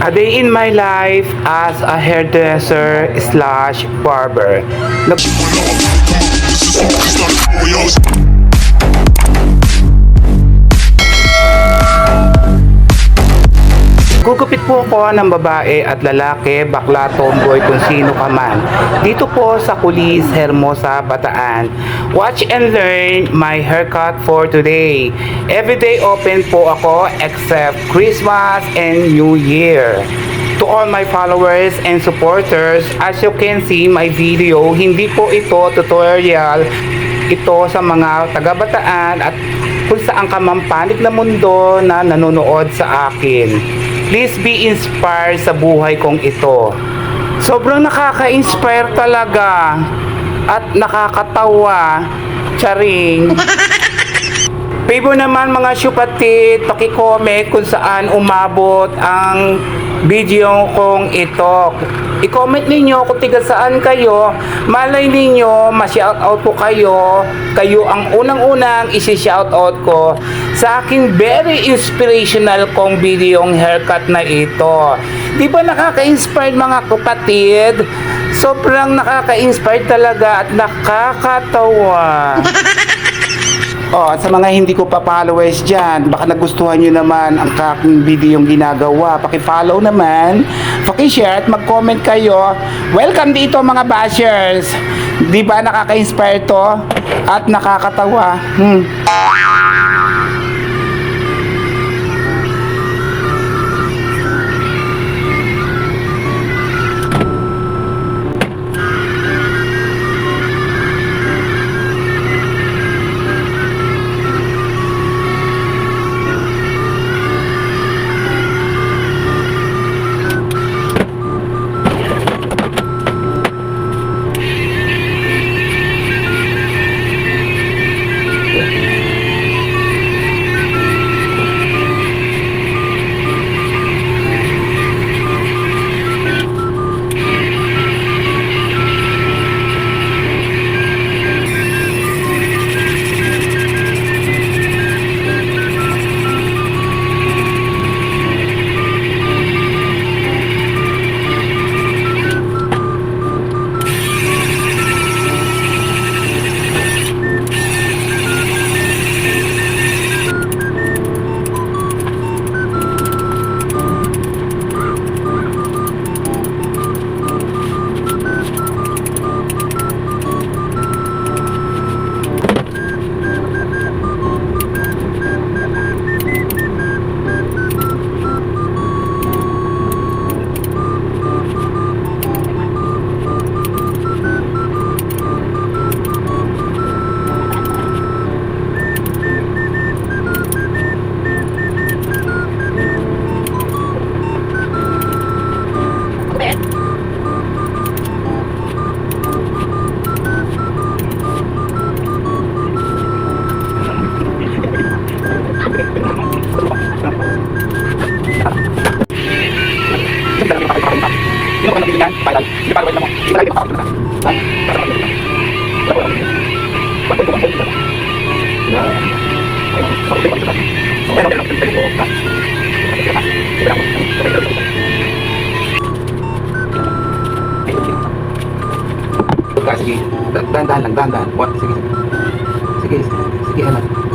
A day in my life as a hairdresser slash barber. Gugupit po ako ng babae at lalaki, bakla, tomboy, kung sino ka man. Dito po sa Kulis, Hermosa, Bataan. Watch and learn my haircut for today. Everyday open po ako except Christmas and New Year. To all my followers and supporters, as you can see my video, hindi po ito tutorial. Ito sa mga taga-Bataan at kung saan ka man panig na mundo na nanonood sa akin. Please be inspired sa buhay kong ito. Sobrang nakaka-inspire talaga at nakakatawa. Charing. Favor naman mga syupatid, paki-comment kung saan umabot ang video kong ito. I-comment ninyo kung tiga saan kayo. Malay ninyo, ma-shoutout po kayo. Kayo ang unang-unang isi-shoutout ko sa aking very inspirational kong videong haircut na ito. Di ba nakaka-inspired mga kapatid? Sobrang nakaka-inspired talaga at nakakatawa. At sa mga hindi ko pa followers dyan, baka nagustuhan nyo naman ang aking video yung ginagawa. Paki-follow naman, paki-share at mag-comment kayo. Welcome dito mga bashers. Di ba nakaka-inspire to? At nakakatawa. Sige, dandan lang, dandan. Sige, sige. Sige, sige, anak.